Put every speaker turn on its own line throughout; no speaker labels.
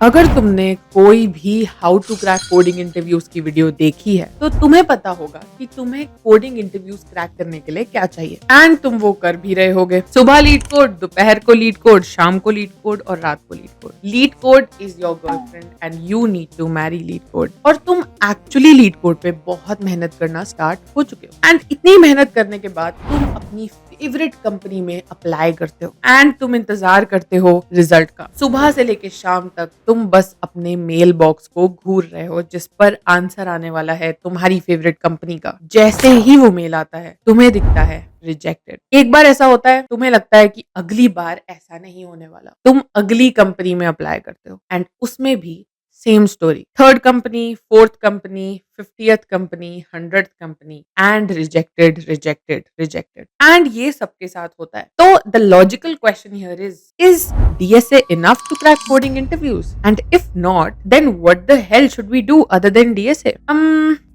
अगर तुमने कोई भी how to crack coding interviews की वीडियो देखी है तो तुम्हें पता होगा कि तुम्हें कोडिंग इंटरव्यूज क्रैक करने के लिए क्या चाहिए एंड तुम वो कर भी रहे होगे। सुबह लीड कोड, दोपहर को लीड कोड, शाम को लीड कोड और रात को LeetCode. LeetCode is your girlfriend and you need to marry LeetCode. और तुम एक्चुअली लीड कोड पे बहुत मेहनत करना स्टार्ट हो चुके हो एंड इतनी मेहनत करने के बाद तुम अपनी फेवरेट कंपनी में अप्लाई करते हो एंड तुम इंतजार करते हो रिजल्ट का। सुबह से लेके शाम तक तुम बस अपने मेल बॉक्स को घूर रहे हो जिस पर आंसर आने वाला है तुम्हारी फेवरेट कंपनी का। जैसे ही वो मेल आता है तुम्हें दिखता है रिजेक्टेड। एक बार ऐसा होता है, तुम्हें लगता है कि अगली बार ऐसा नहीं होने वाला। तुम अगली कंपनी में अप्लाई करते हो एंड उसमें भी same story. Third company, fourth company, 50th company, 100th company and rejected rejected rejected. And ये सबके साथ होता है। तो the logical question here is DSA enough to crack coding interviews? And if not, then what the hell should we do other than DSA?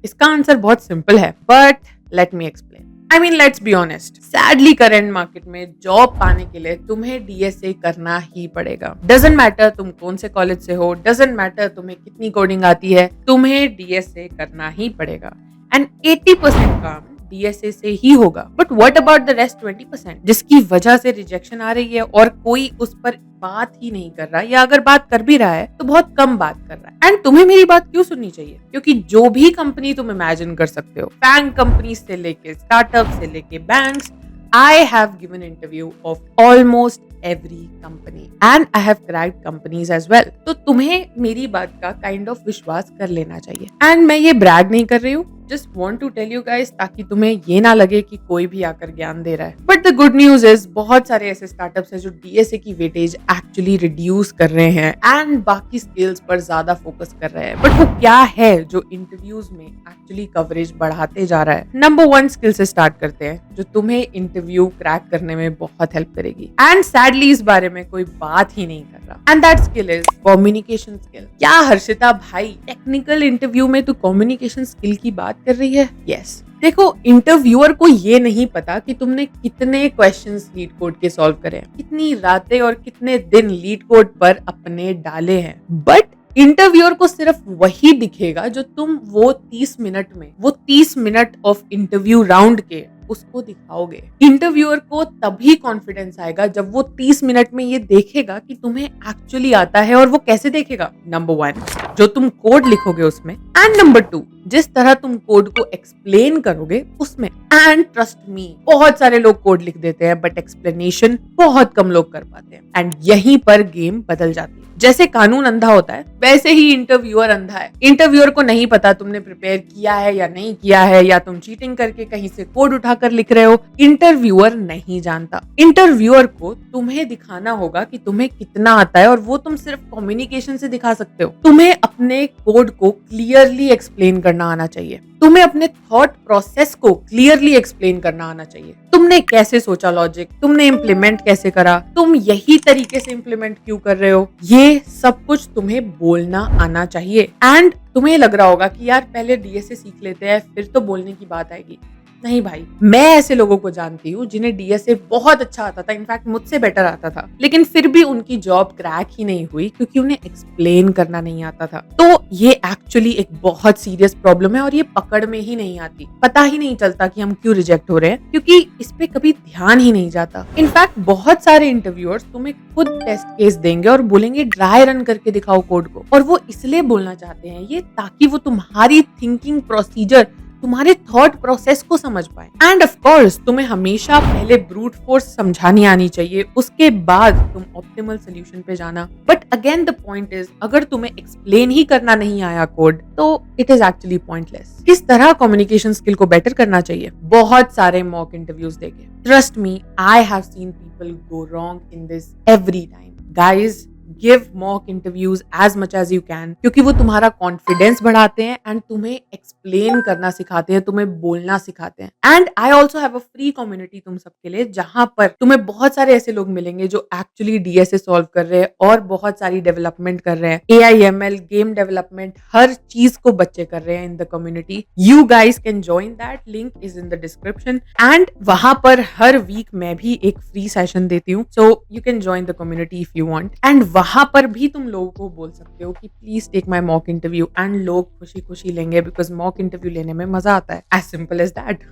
इसका answer बहुत simple है, but let me explain. I mean, let's be honest. Sadly, current market में job पाने के लिए तुम्हें DSA करना ही पड़ेगा। डजंट मैटर तुम कौन से कॉलेज से हो, डजंट मैटर तुम्हें कितनी कोडिंग आती है, तुम्हें DSA करना ही पड़ेगा। एंड 80% काम DSA से ही होगा। But what about the rest 20% जिसकी वजह से रिजेक्शन आ रही है और कोई उस पर बात ही नहीं कर रहा, या अगर बात कर भी रहा है तो बहुत कम बात कर रहा है। एंड तुम्हें मेरी बात क्यों सुननी चाहिए? क्योंकि जो भी कंपनी तुम इमेजिन कर सकते हो, फैंग कंपनी से लेके स्टार्टअप से लेके banks, I have given interview of almost every company and I have cracked companies as well. तो तुम्हें मेरी बात का काइंड ऑफ विश्वास कर लेना चाहिए। एंड मैं ये ब्रैग नहीं कर रही हूँ, just want to tell you guys ताकि तुम्हें ये ना लगे कि कोई भी आकर ज्ञान दे रहा है। But the good news is बहुत सारे ऐसे स्टार्टअप्स हैं जो DSA की वेटेज एक्चुअली रिड्यूस कर रहे हैं एंड बाकी स्किल्स पर ज्यादा फोकस कर रहे हैं। बट वो क्या है जो इंटरव्यूज में एक्चुअली कवरेज बढ़ाते जा रहा है? नंबर 1 स्किल से स्टार्ट करते हैं जो तुम्हें इंटरव्यू क्रैक करने में बहुत हेल्प करेगी एंड सैडली इस बारे में कोई बात ही नहीं कर रहा। And that skill is communication skill. क्या हर्षिता भाई, टेक्निकल इंटरव्यू में तू कम्युनिकेशन स्किल की बात कर रही है? यस। देखो, इंटरव्यूअर को ये नहीं पता कि तुमने कितने क्वेश्चंस लीड कोड के सॉल्व करे हैं, कितनी रातें और कितने दिन लीड कोड पर अपने डाले हैं। बट इंटरव्यूअर को सिर्फ वही दिखेगा जो तुम वो 30 मिनट ऑफ इंटरव्यू राउंड के उसको दिखाओगे। इंटरव्यूअर को तभी कॉन्फिडेंस आएगा जब वो 30 मिनट में ये देखेगा कि तुम्हें एक्चुअली आता है। और वो कैसे देखेगा? नंबर 1, जो तुम कोड लिखोगे उसमें, एंड नंबर 2, जिस तरह तुम कोड को एक्सप्लेन करोगे उसमें। एंड ट्रस्ट मी, बहुत सारे लोग कोड लिख देते हैं बट एक्सप्लेनेशन बहुत कम लोग कर पाते हैं एंड यहीं पर गेम बदल जाती है। जैसे कानून अंधा होता है वैसे ही इंटरव्यूअर अंधा है। इंटरव्यूअर को नहीं पता तुमने प्रिपेयर किया है या नहीं किया है, या तुम चीटिंग करके कहीं से कोड उठाकर लिख रहे हो। इंटरव्यूअर नहीं जानता। इंटरव्यूअर को तुम्हें दिखाना होगा कि तुम्हें कितना आता है और वो तुम सिर्फ कम्युनिकेशन से दिखा सकते हो। तुम्हें अपने कोड को क्लियरली एक्सप्लेन करना आना चाहिए। तुम्हें अपने थॉट प्रोसेस को क्लियरली एक्सप्लेन करना आना चाहिए। तुमने कैसे सोचा लॉजिक, तुमने इम्प्लीमेंट कैसे करा, तुम यही तरीके से इम्प्लीमेंट क्यों कर रहे हो, ये सब कुछ तुम्हें बोलना आना चाहिए। एंड तुम्हें लग रहा होगा कि यार पहले DSA सीख लेते हैं फिर तो बोलने की बात आएगी। नहीं भाई, मैं ऐसे लोगों को जानती हूँ जिन्हें DSA बहुत अच्छा आता था, इनफैक्ट मुझसे बेटर आता था, लेकिन फिर भी उनकी जॉब क्रैक ही नहीं हुई क्योंकि उन्हें एक्सप्लेन करना नहीं आता था। तो ये एक्चुअली एक बहुत सीरियस प्रॉब्लम है और ये पकड़ में ही नहीं आती। पता ही नहीं चलता कि हम क्यों रिजेक्ट हो रहे हैं क्योंकि इस पे कभी ध्यान ही नहीं जाता। इनफैक्ट बहुत सारे इंटरव्यूअर्स तुम्हें खुद टेस्ट केस देंगे और बोलेंगे ड्राई रन करके दिखाओ कोड को, और वो इसलिए बोलना चाहते हैं ये ताकि वो तुम्हारी थिंकिंग प्रोसीजर, तुम्हारे थॉट प्रोसेस को समझ पाए। एंड ऑफ कोर्स तुम्हें हमेशा पहले ब्रूट फोर्स समझानी आनी चाहिए, उसके बाद तुम ऑप्टिमल सोल्यूशन पे जाना। But again the point is, अगर तुम्हें एक्सप्लेन ही करना नहीं आया कोड तो इट इज एक्चुअली पॉइंटलेस। किस तरह कम्युनिकेशन स्किल को बेटर करना चाहिए? बहुत सारे मॉक इंटरव्यूज देखे। Trust me, I have seen people go wrong in this every time. Guys, give mock interviews as much as you can, क्योंकि वो तुम्हारा कॉन्फिडेंस बढ़ाते हैं एंड तुम्हें एक्सप्लेन करना सिखाते हैं, तुम्हें बोलना सिखाते हैं। And I also have a free community तुम सबके लिए, जहां पर तुम्हें बहुत सारे ऐसे लोग मिलेंगे जो एक्चुअली DSA सॉल्व कर रहे हैं और बहुत सारी डेवलपमेंट कर रहे हैं। AI/ML, गेम डेवलपमेंट, हर चीज को बच्चे कर रहे हैं in the community. You guys can join that, link is in the description. And वहां पर हर वीक मैं भी एक फ्री सेशन देती हूँ, so you can join the community if you want. And वहां पर भी तुम लोगों को बोल सकते हो कि please take my mock interview, and लोग खुशी खुशी लेंगे बिकॉज मॉक इंटरव्यू लेने में मजा आता है, as simple as that.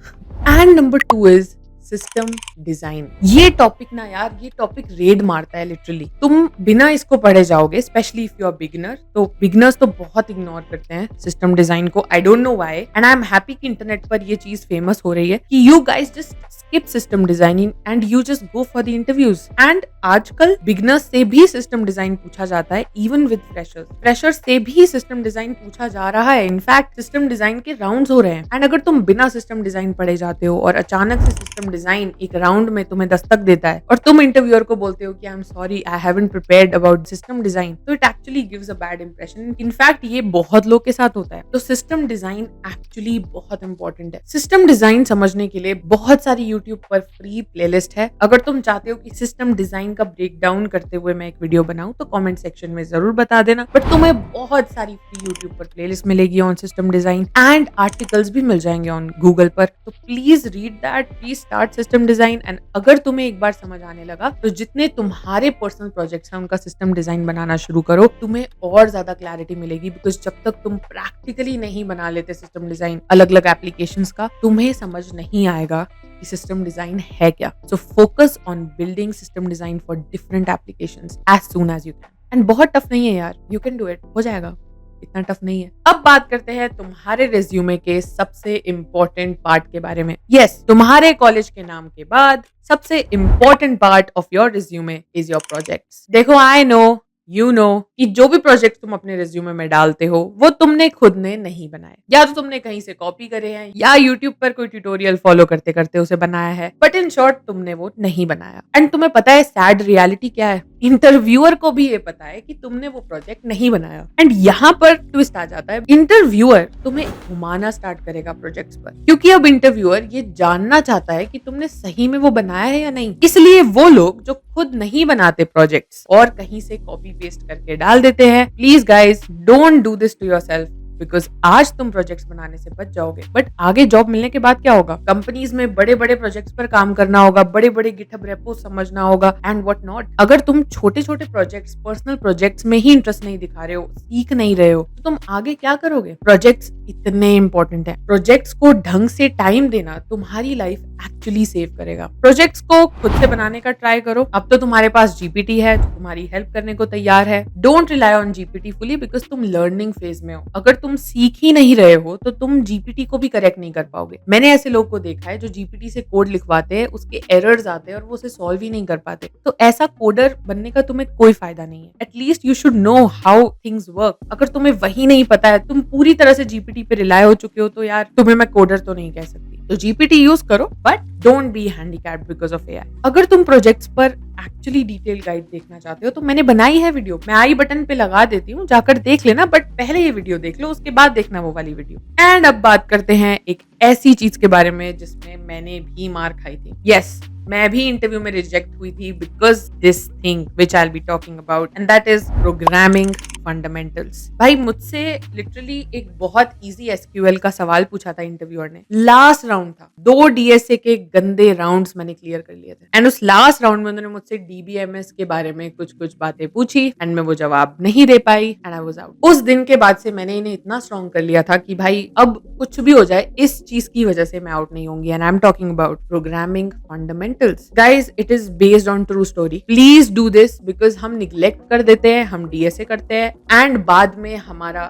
And number 2 is system design. ये टॉपिक ना यार, ये टॉपिक रेड मारता है लिटरली। तुम बिना इसको पढ़े जाओगे, specially if you are beginner. तो बिगिनर्स तो बहुत इग्नोर करते हैं सिस्टम डिजाइन को, I don't know why, and I am happy कि इंटरनेट पर ये चीज फेमस हो रही है कि you guys just skip system designing and you just go for the interviews. And आजकल बिगिनर्स से भी सिस्टम डिजाइन पूछा जाता है, इवन विद फ्रेशर्स से भी सिस्टम डिजाइन पूछा जा रहा है। इनफैक्ट सिस्टम डिजाइन के राउंड्स हो रहे हैं। एंड अगर तुम बिना सिस्टम डिजाइन पढ़े जाते हो और अचानक से सिस्टम डिजाइन एक राउंड में तुम्हें दस्तक देता है और तुम इंटरव्यूअर को बोलते हो कि I am sorry, I haven't prepared about system design, तो it actually gives a bad impression. In fact ये बहुत लोग के साथ होता है। तो सिस्टम डिजाइन एक्चुअली बहुत इंपॉर्टेंट है। सिस्टम डिजाइन समझने के लिए बहुत सारी यूट्यूब पर फ्री प्लेलिस्ट है। अगर तुम चाहते हो कि सिस्टम डिजाइन का ब्रेक डाउन करते हुए मैं एक वीडियो बनाऊं तो कमेंट सेक्शन में जरूर बता देना। बट तुम्हें बहुत सारी फ्री यूट्यूब पर प्लेलिस्ट मिलेगी on system design, and articles भी मिल जाएंगे ऑन गूगल पर। तो please read that, please start system design. And अगर तुम्हें एक बार समझ आने लगा तो जितने तुम्हारे पर्सनल प्रोजेक्ट्स हैं उनका सिस्टम डिजाइन बनाना शुरू करो, तुम्हें और ज्यादा क्लैरिटी मिलेगी। बिकॉज जब तक तुम प्रैक्टिकली नहीं बना लेते सिस्टम डिजाइन अलग अलग एप्लीकेशंस का, तुम्हें समझ नहीं आएगा कि सिस्टम डिजाइन है क्या। So focus on building system design for different applications as soon as you can. And बहुत टफ नहीं है यार, यू कैन डू इट, हो जाएगा, इतना टफ नहीं है। अब बात करते हैं तुम्हारे रिज्यूमे के सबसे इंपॉर्टेंट पार्ट के बारे में। यस, तुम्हारे कॉलेज के नाम के बाद सबसे important part of your resume is your projects. देखो, आई नो, यू नो कि जो भी प्रोजेक्ट तुम अपने रिज्यूमे में डालते हो वो तुमने खुद ने नहीं बनाए, या तो तुमने कहीं से कॉपी करे हैं या यूट्यूब पर कोई ट्यूटोरियल फॉलो करते करते उसे बनाया है। बट इन शॉर्ट तुमने वो नहीं बनाया। एंड तुम्हें पता है सैड रियलिटी क्या है? इंटरव्यूअर को भी ये पता है कि तुमने वो प्रोजेक्ट नहीं बनाया। एंड यहाँ पर ट्विस्ट आ जाता है। इंटरव्यूअर तुम्हें घुमाना स्टार्ट करेगा प्रोजेक्ट्स पर, क्योंकि अब इंटरव्यूअर ये जानना चाहता है कि तुमने सही में वो बनाया है या नहीं। इसलिए वो लोग जो खुद नहीं बनाते प्रोजेक्ट्स और कहीं से कॉपी पेस्ट करके डाल देते हैं, please guys don't do this to yourself. Because आज तुम प्रोजेक्ट्स बनाने से बच जाओगे, बट आगे जॉब मिलने के बाद क्या होगा? कंपनीज में बड़े बड़े प्रोजेक्ट्स पर काम करना होगा, बड़े बड़े गिटहब रेपो समझना होगा एंड व्हाट नॉट। अगर तुम छोटे छोटे प्रोजेक्ट्स, पर्सनल प्रोजेक्ट्स में ही इंटरेस्ट नहीं दिखा रहे हो, सीख नहीं रहे हो, तो तुम आगे क्या करोगे? प्रोजेक्ट्स इतने इंपॉर्टेंट है। प्रोजेक्ट्स को ढंग से टाइम देना तुम्हारी लाइफ एक्चुअली सेव करेगा। प्रोजेक्ट्स को खुद से बनाने का ट्राई करो। अब तो तुम्हारे पास जीपीटी है जो तुम्हारी हेल्प करने को तैयार है। Don't rely on GPT fully because तुम लर्निंग फेज में हो। अगर तुम सीख ही नहीं रहे हो तो तुम जीपीटी को भी करेक्ट नहीं कर पाओगे। मैंने ऐसे लोग को देखा है जो जीपीटी से कोड लिखवाते हैं, उसके एरर्स आते हैं और वो उसे सॉल्व ही नहीं कर पाते। तो ऐसा कोडर बनने का तुम्हें कोई फायदा नहीं है। At least you should know how things work. अगर तुम्हें वही नहीं पता है, तुम पूरी तरह से जीपीटी पे रिलाई हो चुके हो, तो यार तुम्हें मैं कोडर तो नहीं कह सकती। तो जीपीटी यूज करो but don't be handicapped because of AI. अगर तुम प्रोजेक्ट्स पर एक्चुअली डिटेल गाइड देखना चाहते हो तो मैंने बनाई है वीडियो, मैं आई बटन पे लगा देती हूँ, जाकर देख लेना। बट पहले ये वीडियो देख लो, उसके बाद देखना वो वाली वीडियो। एंड अब बात करते हैं एक ऐसी चीज के बारे में जिसमें मैंने भी मार खाई थी। यस, मैं भी इंटरव्यू में रिजेक्ट हुई थी because this thing which I will be talking about, and that is programming fundamentals. भाई मुझसे लिटरली एक बहुत इजी एसक्यूएल का सवाल पूछा था इंटरव्यूअर ने। लास्ट राउंड था, 2 डीएसए के गंदे राउंड्स मैंने क्लियर कर लिए थे। एंड उस लास्ट राउंड में उन्होंने मुझसे डीबीएमएस के बारे में कुछ कुछ बातें पूछी एंड मैं वो जवाब नहीं दे पाई एंड आई वाज आउट। उस दिन के बाद से मैंने इन्हें इतना स्ट्रॉन्ग कर लिया था कि भाई अब कुछ भी हो जाए, इस चीज की वजह से मैं आउट नहीं होंगी। And I am talking about programming fundamentals. Guys, it is based on true story. Please do this because हम निग्लेक्ट कर देते हैं, हम डीएसए करते हैं एंड बाद में हमारा,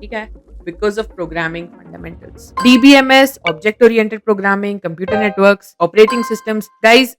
ठीक है, because of programming fundamentals. DBMS, object oriented programming, computer networks, operating systems, guys,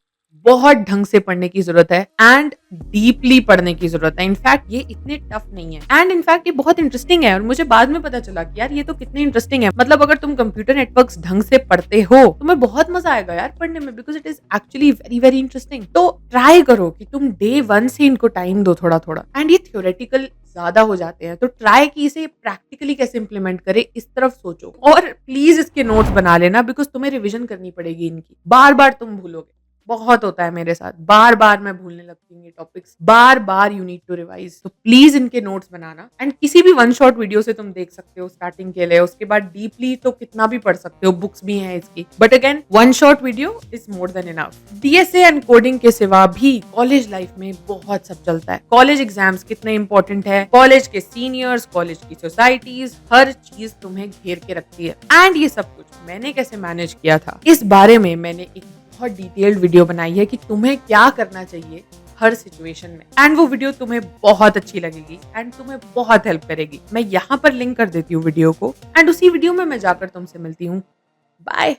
बहुत ढंग से पढ़ने की जरूरत है एंड डीपली पढ़ने की जरूरत है। इनफैक्ट ये इतने टफ नहीं है एंड इनफैक्ट ये बहुत इंटरेस्टिंग है। और मुझे बाद में पता चला कि यार ये तो कितने इंटरेस्टिंग है। मतलब अगर तुम कंप्यूटर नेटवर्क्स ढंग से पढ़ते हो तुम्हें बहुत मजा आएगा यार पढ़ने में, because it is actually very very interesting. तो ट्राई करो कि तुम डे 1 से इनको टाइम दो थोड़ा थोड़ा। एंड ये थ्योरेटिकल ज्यादा हो जाते हैं तो ट्राई कि इसे प्रैक्टिकली कैसे इंप्लीमेंट करे, इस तरफ सोचो। और प्लीज इसके नोट्स बना लेना बिकॉज तुम्हें रिविजन करनी पड़ेगी इनकी, बार बार तुम भूलोगे। बहुत होता है मेरे साथ, बार बार मैं भूलने लगती हूँ ये टॉपिक्स, बार बार यू नीड टू रिवाइज। तो प्लीज इनके नोट्स बनाना, एंड किसी भी वन शॉट वीडियो से तुम देख सकते हो स्टार्टिंग के लिए, उसके बाद डीपली तो कितना भी पढ़ सकते हो, बुक्स भी हैं इसकी, but again one shot video is more than enough. DSA and coding के सिवा भी कॉलेज लाइफ में बहुत सब चलता है। कॉलेज एग्जाम्स कितने इंपॉर्टेंट है, कॉलेज के सीनियर्स, कॉलेज की सोसाइटीज, हर चीज तुम्हें घेर के रखती है। एंड ये सब कुछ मैंने कैसे मैनेज किया था, इस बारे में मैंने एक बहुत डिटेल्ड वीडियो बनाई है कि तुम्हें क्या करना चाहिए हर सिचुएशन में, एंड वो वीडियो तुम्हें बहुत अच्छी लगेगी एंड तुम्हें बहुत हेल्प करेगी। मैं यहाँ पर लिंक कर देती हूँ वीडियो को, एंड उसी वीडियो में मैं जाकर तुमसे मिलती हूँ। बाय।